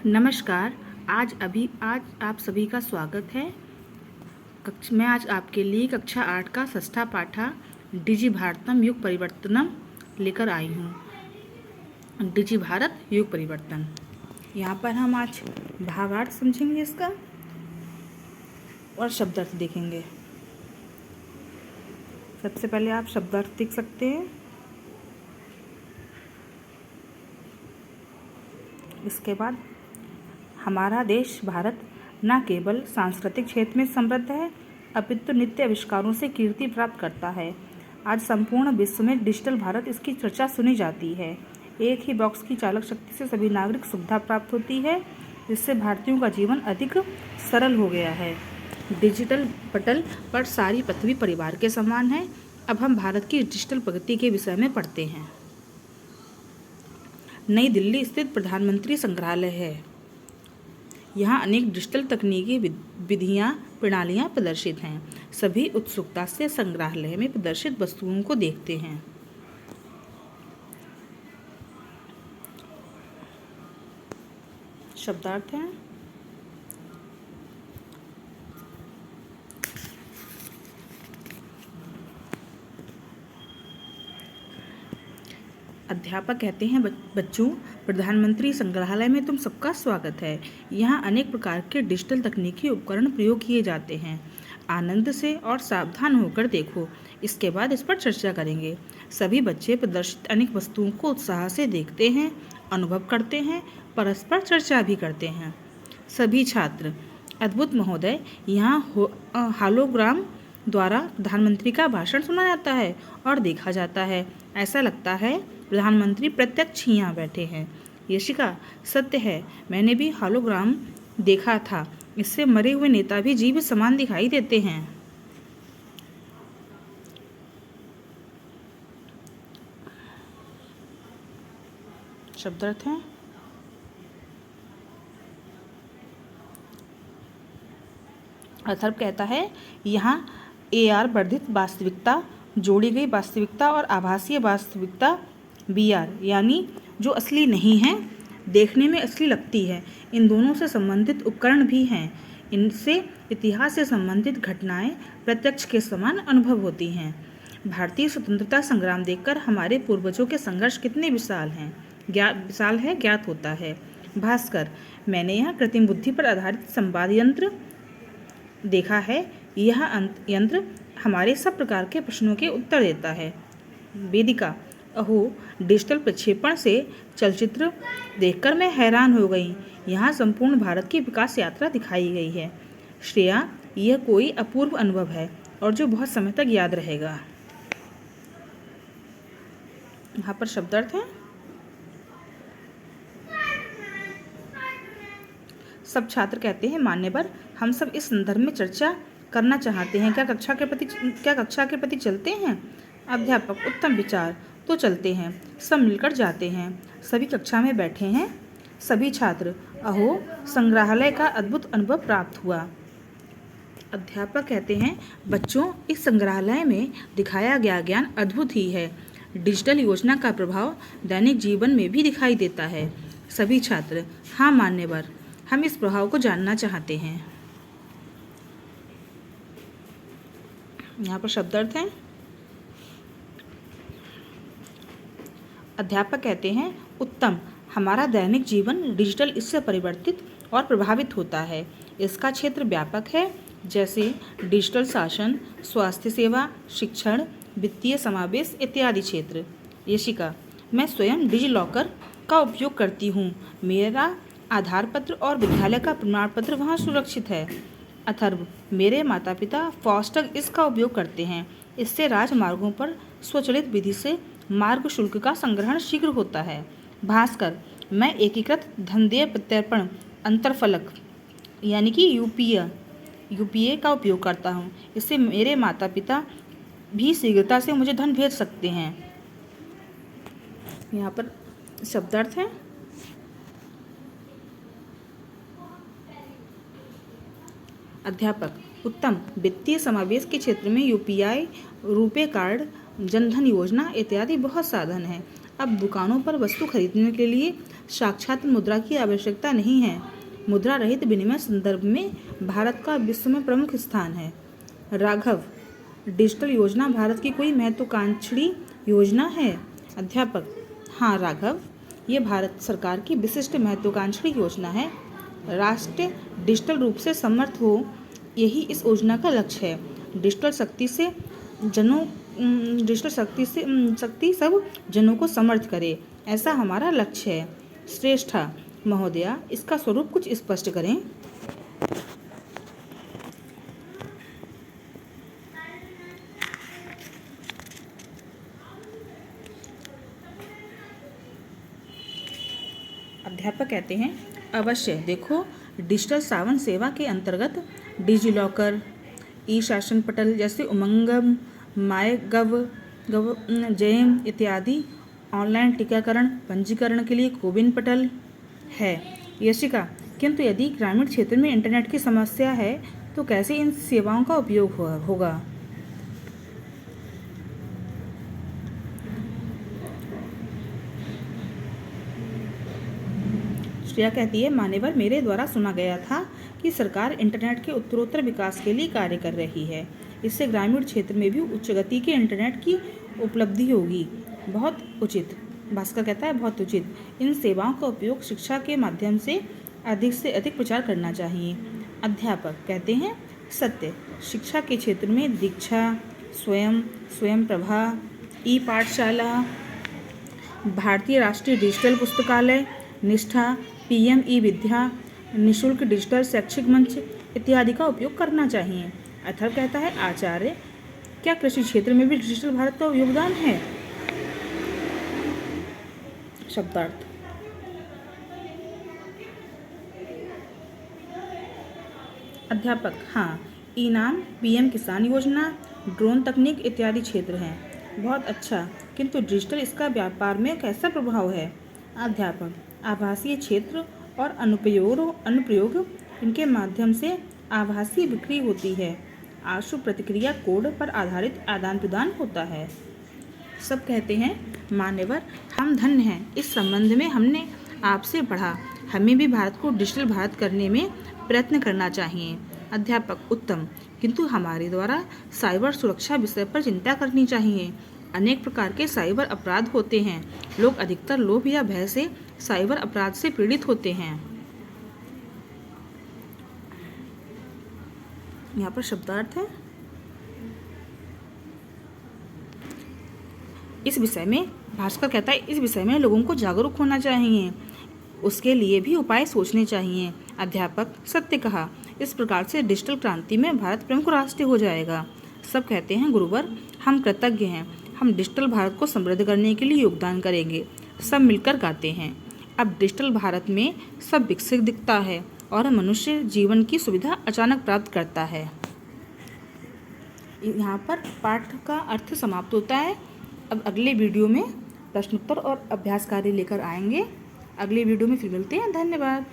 नमस्कार। आज आप सभी का स्वागत है। मैं आज आपके लिए कक्षा 8 का षष्ठा पाठा डिजि भारतम युग परिवर्तनम लेकर आई हूँ। डिजि भारत युग परिवर्तन, यहाँ पर हम आज भावार्थ समझेंगे इसका और शब्दार्थ देखेंगे। सबसे पहले आप शब्दार्थ देख सकते हैं। इसके बाद हमारा देश भारत न केवल सांस्कृतिक क्षेत्र में समृद्ध है, अपितु नित्य आविष्कारों से कीर्ति प्राप्त करता है। आज संपूर्ण विश्व में डिजिटल भारत इसकी चर्चा सुनी जाती है। एक ही बॉक्स की चालक शक्ति से सभी नागरिक सुविधा प्राप्त होती है, जिससे भारतीयों का जीवन अधिक सरल हो गया है। डिजिटल पटल पर सारी पृथ्वी परिवार के समान है। अब हम भारत की डिजिटल प्रगति के विषय में पढ़ते हैं। नई दिल्ली स्थित प्रधानमंत्री संग्रहालय है। यहाँ अनेक डिजिटल तकनीकी विधियाँ प्रणालियाँ प्रदर्शित हैं। सभी उत्सुकता से संग्रहालय में प्रदर्शित वस्तुओं को देखते हैं। शब्दार्थ हैं। अध्यापक कहते हैं, बच्चों, प्रधानमंत्री संग्रहालय में तुम सबका स्वागत है। यहाँ अनेक प्रकार के डिजिटल तकनीकी उपकरण प्रयोग किए जाते हैं। आनंद से और सावधान होकर देखो। इसके बाद इस पर चर्चा करेंगे। सभी बच्चे प्रदर्शित अनेक वस्तुओं को उत्साह से देखते हैं, अनुभव करते हैं, परस्पर चर्चा भी करते हैं। सभी छात्र, अद्भुत महोदय, यहाँ होलोग्राम द्वारा प्रधानमंत्री का भाषण सुना जाता है और देखा जाता है। ऐसा लगता है प्रधानमंत्री प्रत्यक्ष यहाँ बैठे हैं। यशिका, सत्य है, मैंने भी होलोग्राम देखा था। इससे मरे हुए नेता भी जीवित समान दिखाई देते हैं। शब्दार्थ हैं। अथर्व कहता है, यहाँ AR वर्धित वास्तविकता, जोड़ी गई वास्तविकता और आभासीय वास्तविकता VR यानी जो असली नहीं है, देखने में असली लगती है, इन दोनों से संबंधित उपकरण भी हैं। इनसे इतिहास से संबंधित घटनाएं प्रत्यक्ष के समान अनुभव होती हैं। भारतीय स्वतंत्रता संग्राम देखकर हमारे पूर्वजों के संघर्ष कितने विशाल ज्ञात होता है। भास्कर, मैंने यहाँ कृत्रिम बुद्धि पर आधारित संवाद यंत्र देखा है। यह यंत्र हमारे सब प्रकार के प्रश्नों के उत्तर देता है। वेदिका, अहो, डिजिटल प्रक्षेपण से चलचित्र देखकर मैं हैरान हो गई। यहाँ संपूर्ण भारत की विकास यात्रा दिखाई गई है। श्रेया, यह कोई अपूर्व अनुभव है और जो बहुत समय तक याद रहेगा। यहाँ पर शब्दार्थ हैं। सब छात्र कहते हैं, मान्यवर, हम सब इस संदर्भ में चर्चा करना चाहते हैं। क्या कक्षा के प्रति चलते हैं? अध्यापक, उत्तम विचार, तो चलते हैं। सब मिलकर जाते हैं। सभी कक्षा में बैठे हैं। सभी छात्र, अहो, संग्रहालय का अद्भुत अनुभव प्राप्त हुआ। अध्यापक कहते हैं, बच्चों, इस संग्रहालय में दिखाया गया ज्ञान अद्भुत ही है। डिजिटल योजना का प्रभाव दैनिक जीवन में भी दिखाई देता है। सभी छात्र, हाँ मान्यवर, हम इस प्रभाव को जानना चाहते हैं। यहाँ पर शब्दार्थ हैं। अध्यापक कहते हैं, उत्तम, हमारा दैनिक जीवन डिजिटल इससे परिवर्तित और प्रभावित होता है। इसका क्षेत्र व्यापक है, जैसे डिजिटल शासन, स्वास्थ्य सेवा, शिक्षण, वित्तीय समावेश इत्यादि क्षेत्र। यशिका, मैं स्वयं डिजिलॉकर का उपयोग करती हूँ। मेरा आधार पत्र और विद्यालय का प्रमाण पत्र वहाँ सुरक्षित है। अथर्व, मेरे माता पिता फास्टैग इसका उपयोग करते हैं। इससे राजमार्गों पर स्वचालित विधि से मार्ग शुल्क का संग्रहण शीघ्र होता है। भास्कर, मैं एकीकृत धनदेय प्रत्यर्पण अंतरफलक यानी कि UPA का उपयोग करता हूँ। इससे मेरे माता पिता भी शीघ्रता से मुझे धन भेज सकते हैं। यहाँ पर शब्दार्थ हैं। अध्यापक, उत्तम, वित्तीय समावेश के क्षेत्र में UPI, रुपे कार्ड, जनधन योजना इत्यादि बहुत साधन हैं। अब दुकानों पर वस्तु खरीदने के लिए साक्षात मुद्रा की आवश्यकता नहीं है। मुद्रा रहित विनिमय संदर्भ में भारत का विश्व में प्रमुख स्थान है। राघव, डिजिटल योजना भारत की कोई महत्वाकांक्षी योजना है? अध्यापक, हाँ राघव, ये भारत सरकार की विशिष्ट महत्वाकांक्षी योजना है। राष्ट्र डिजिटल रूप से समर्थ हो, यही इस योजना का लक्ष्य है। डिजिटल शक्ति सब जनों को समर्थ करे, ऐसा हमारा लक्ष्य है। श्रेष्ठा महोदया, इसका स्वरूप कुछ स्पष्ट करें। अध्यापक कहते हैं, अवश्य। देखो, डिजिटल सावन सेवा के अंतर्गत डिजिलॉकर, ई शासन पटल जैसे उमंगम, माय गव जेम इत्यादि, ऑनलाइन टीकाकरण पंजीकरण के लिए कोविन पटल है। यशिका, किंतु यदि ग्रामीण क्षेत्र में इंटरनेट की समस्या है तो कैसे इन सेवाओं का उपयोग होगा? श्रेया कहती है, मान्यवर, मेरे द्वारा सुना गया था कि सरकार इंटरनेट के उत्तरोत्तर विकास के लिए कार्य कर रही है। इससे ग्रामीण क्षेत्र में भी उच्च गति के इंटरनेट की उपलब्धि होगी। बहुत उचित। भास्कर कहता है, बहुत उचित। इन सेवाओं का उपयोग शिक्षा के माध्यम से अधिक प्रचार करना चाहिए। अध्यापक कहते हैं, सत्य। शिक्षा के क्षेत्र में दीक्षा, स्वयं प्रभा, ई पाठशाला, भारतीय राष्ट्रीय डिजिटल पुस्तकालय, निष्ठा, PM ई विद्या, निःशुल्क डिजिटल शैक्षिक मंच इत्यादि का उपयोग करना चाहिए। अथर्व कहता है, आचार्य, क्या कृषि क्षेत्र में भी डिजिटल भारत का योगदान है? शब्दार्थ। अध्यापक, हाँ, ई-नाम, PM किसान योजना, ड्रोन तकनीक इत्यादि क्षेत्र हैं। बहुत अच्छा, किंतु डिजिटल इसका व्यापार में कैसा प्रभाव है? अध्यापक, आभासीय क्षेत्र और अनुप्रयोग इनके माध्यम से आभासी बिक्री होती है। आशु प्रतिक्रिया कोड पर आधारित आदान प्रदान होता है। सब कहते हैं, मान्यवर, हम धन्य हैं, इस संबंध में हमने आपसे पढ़ा। हमें भी भारत को डिजिटल भारत करने में प्रयत्न करना चाहिए। अध्यापक, उत्तम, किंतु हमारे द्वारा साइबर सुरक्षा विषय पर चिंता करनी चाहिए। अनेक प्रकार के साइबर अपराध होते हैं। लोग अधिकतर लोभ या भय से साइबर अपराध से पीड़ित होते हैं। यहाँ पर शब्दार्थ है। इस विषय में भास्कर कहता है, इस विषय में लोगों को जागरूक होना चाहिए, उसके लिए भी उपाय सोचने चाहिए। अध्यापक, सत्य कहा। इस प्रकार से डिजिटल क्रांति में भारत प्रमुख राष्ट्र हो जाएगा। सब कहते हैं, गुरुवर, हम कृतज्ञ हैं। हम डिजिटल भारत को समृद्ध करने के लिए योगदान करेंगे। सब मिलकर गाते हैं। अब डिजिटल भारत में सब विकसित दिखता है और मनुष्य जीवन की सुविधा अचानक प्राप्त करता है। यहाँ पर पाठ का अर्थ समाप्त होता है। अब अगले वीडियो में प्रश्नोत्तर और अभ्यास कार्य लेकर आएंगे। अगले वीडियो में फिर मिलते हैं। धन्यवाद।